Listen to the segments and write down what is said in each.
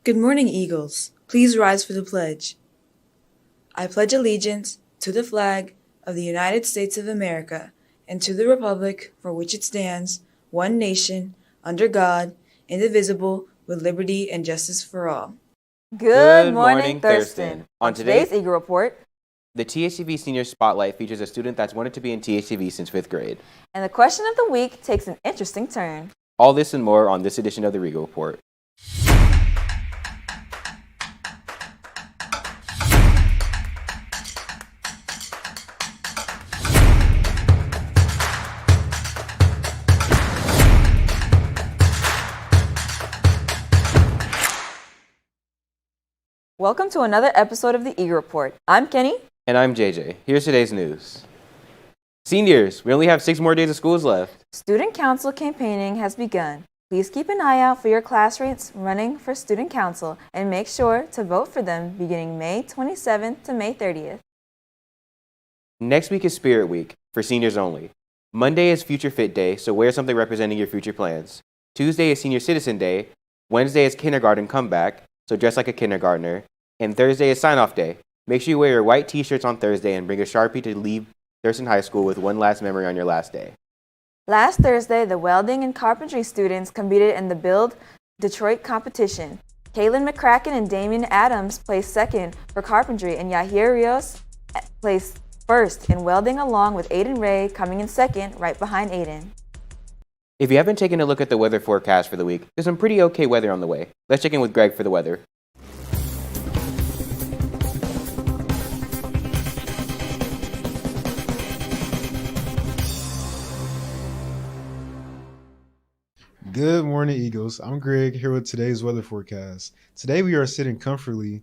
Good morning, Eagles. Please rise for the pledge. I pledge allegiance to the flag of the United States of America and to the republic for which it stands, one nation, under God, indivisible, with liberty and justice for all. Good morning, Thurston. On today's Eagle Report, the THTV Senior Spotlight features a student that's wanted to be in THTV since 5th grade. And the question of the week takes an interesting turn. All this and more on this edition of the Eagle Report. Welcome to another episode of the Eagle Report. I'm Kenny. And I'm JJ. Here's today's news. Seniors, we only have 6 more days of schools left. Student council campaigning has begun. Please keep an eye out for your classmates running for student council and make sure to vote for them beginning May 27th to May 30th. Next week is Spirit Week for seniors only. Monday is Future Fit Day, so wear something representing your future plans. Tuesday is Senior Citizen Day. Wednesday is Kindergarten Comeback, so dress like a kindergartner. And Thursday is Sign-Off Day. Make sure you wear your white t-shirts on Thursday and bring a Sharpie to leave Thurston High School with one last memory on your last day. Last Thursday, the welding and carpentry students competed in the Build Detroit competition. Kaylin McCracken and Damian Adams placed second for carpentry, and Yahir Rios placed first in welding, along with Aiden Ray coming in second, right behind Aiden. If you haven't taken a look at the weather forecast for the week, there's some pretty okay weather on the way. Let's check in with Greg for the weather. Good morning, Eagles. I'm Greg here with today's weather forecast. Today we are sitting comfortably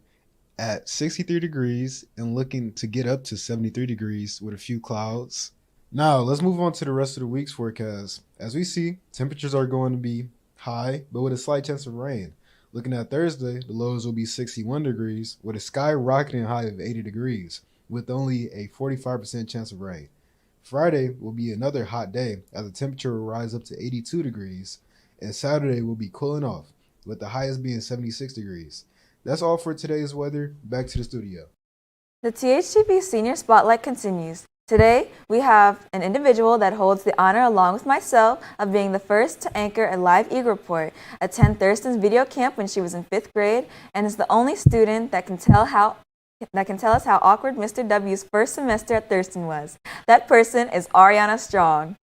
at 63 degrees and looking to get up to 73 degrees with a few clouds. Now let's move on to the rest of the week's forecast. As we see, temperatures are going to be high, but with a slight chance of rain. Looking at Thursday, the lows will be 61 degrees with a skyrocketing high of 80 degrees with only a 45% chance of rain. Friday will be another hot day as the temperature will rise up to 82 degrees. And Saturday will be cooling off, with the highest being 76 degrees. That's all for today's weather. Back to the studio. The THTV Senior Spotlight continues. Today, we have an individual that holds the honor, along with myself, of being the first to anchor a live Eagle Report, attend Thurston's video camp when she was in 5th grade, and is the only student that can tell us how awkward Mr. W's first semester at Thurston was. That person is Ariana Strong.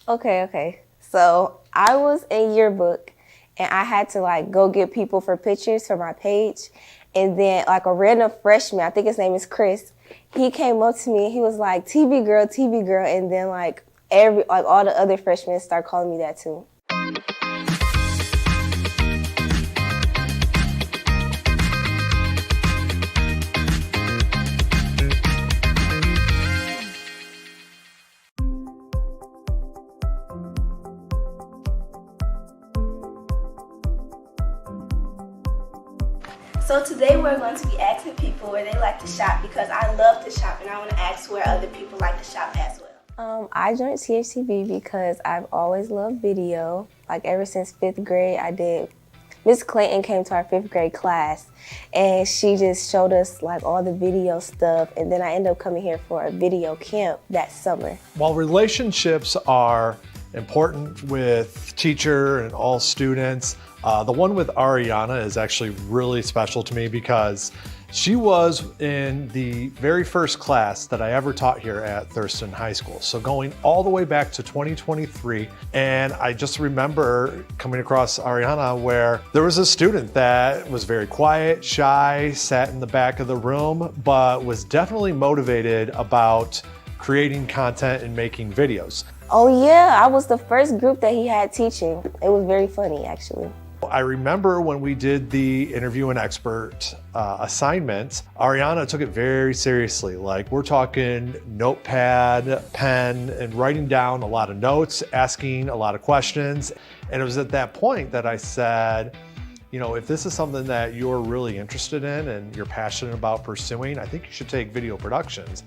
Okay. So I was in yearbook and I had to go get people for pictures for my page. And then a random freshman, I think his name is Chris, he came up to me and he was like, TV girl. And then all the other freshmen start calling me that too. So today we're going to be asking people where they like to shop, because I love to shop and I want to ask where other people like to shop as well. I joined THTV because I've always loved video. Ever since 5th grade, I did. Miss Clayton came to our 5th grade class and she just showed us all the video stuff, and then I ended up coming here for a video camp that summer. While relationships are important with teacher and all students, the one with Ariana is actually really special to me because she was in the very first class that I ever taught here at Thurston High School. So going all the way back to 2023. And I just remember coming across Ariana where there was a student that was very quiet, shy, sat in the back of the room, but was definitely motivated about creating content and making videos. Oh yeah, I was the first group that he had teaching. It was very funny, actually. I remember when we did the interview an expert assignment, Ariana took it very seriously. We're talking notepad, pen, and writing down a lot of notes, asking a lot of questions. And it was at that point that I said, if this is something that you're really interested in and you're passionate about pursuing, I think you should take video productions.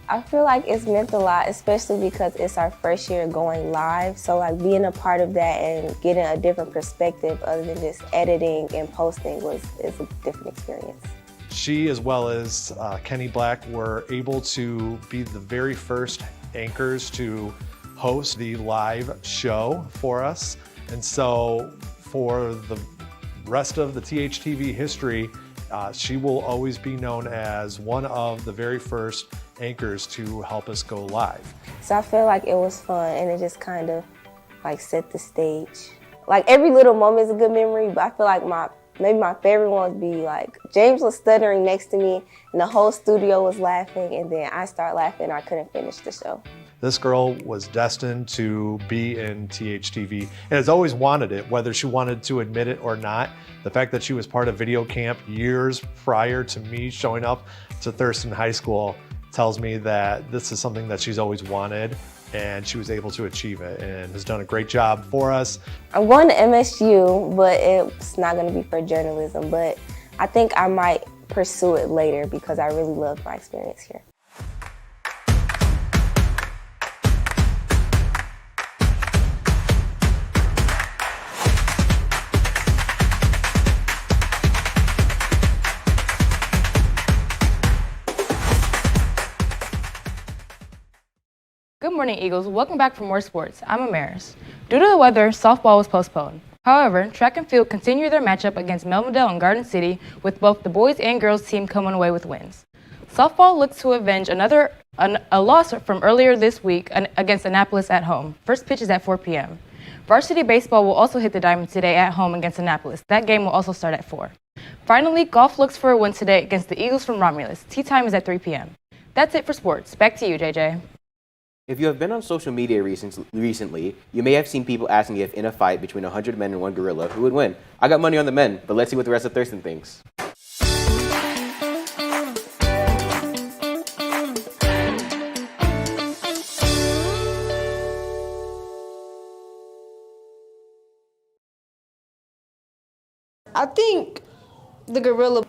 I feel like it's meant a lot, especially because it's our first year going live. So like being a part of that and getting a different perspective other than just editing and posting is a different experience. She, as well as Kenny Black, were able to be the very first anchors to host the live show for us. And so for the rest of the THTV history, she will always be known as one of the very first anchors to help us go live. So I feel like it was fun and it just kind of like set the stage. Like every little moment is a good memory, but I feel like maybe my favorite one would be like James was stuttering next to me and the whole studio was laughing, and then I started laughing and I couldn't finish the show. This girl was destined to be in THTV and has always wanted it, whether she wanted to admit it or not. The fact that she was part of video camp years prior to me showing up to Thurston High School tells me that this is something that she's always wanted, and she was able to achieve it and has done a great job for us. I'm going to MSU, but it's not going to be for journalism, but I think I might pursue it later because I really loved my experience here. Good morning, Eagles. Welcome back for more sports. I'm Ambrose. Due to the weather, softball was postponed. However, track and field continued their matchup against Melvindale and Garden City, with both the boys and girls team coming away with wins. Softball looks to avenge a loss from earlier this week against Annapolis at home. First pitch is at 4 p.m. Varsity baseball will also hit the diamond today at home against Annapolis. That game will also start at 4. Finally, golf looks for a win today against the Eagles from Romulus. Tee time is at 3 p.m. That's it for sports. Back to you, JJ. If you have been on social media recently, you may have seen people asking if in a fight between 100 men and one gorilla, who would win? I got money on the men, but let's see what the rest of Thurston thinks. I think the gorilla.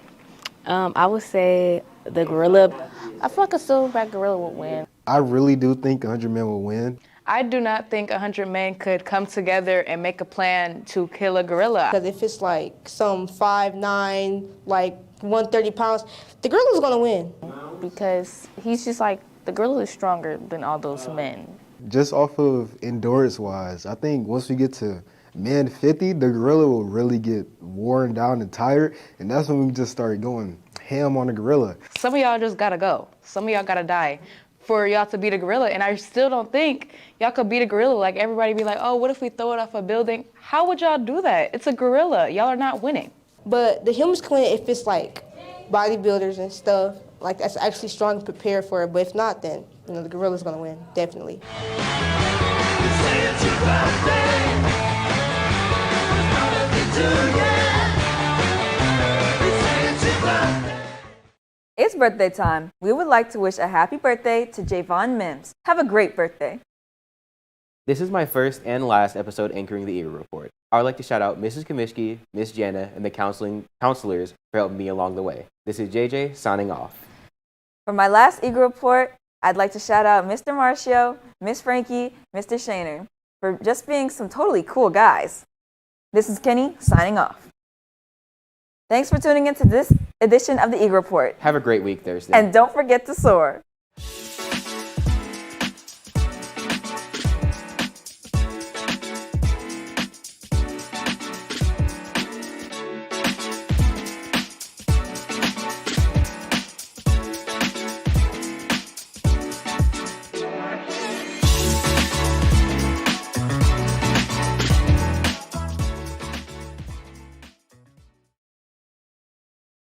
I would say the gorilla. I feel like a silverback gorilla would win. I really do think 100 men will win. I do not think 100 men could come together and make a plan to kill a gorilla. Because if it's like some 5'9", like 130 pounds, the gorilla's gonna win. Because he's just like, the gorilla is stronger than all those men. Just off of endurance-wise, I think once we get to man 50, the gorilla will really get worn down and tired, and that's when we just start going ham on the gorilla. Some of y'all just gotta go. Some of y'all gotta die for y'all to beat a gorilla, and I still don't think y'all could beat a gorilla. Like, everybody be like, oh, what if we throw it off a building? How would y'all do that? It's a gorilla. Y'all are not winning. But the humans can win if it's like bodybuilders and stuff, like that's actually strong and prepared for it. But if not, then the gorilla's gonna win, definitely. It's birthday time. We would like to wish a happy birthday to Javon Mims. Have a great birthday. This is my first and last episode anchoring the Eagle Report. I would like to shout out Mrs. Kamishki, Miss Jana, and the counselors for helping me along the way. This is JJ signing off. For my last Eagle Report, I'd like to shout out Mr. Marcio, Miss Frankie, Mr. Shaner for just being some totally cool guys. This is Kenny signing off. Thanks for tuning into this edition of the Eagle Report. Have a great week, Thursday. And don't forget to soar.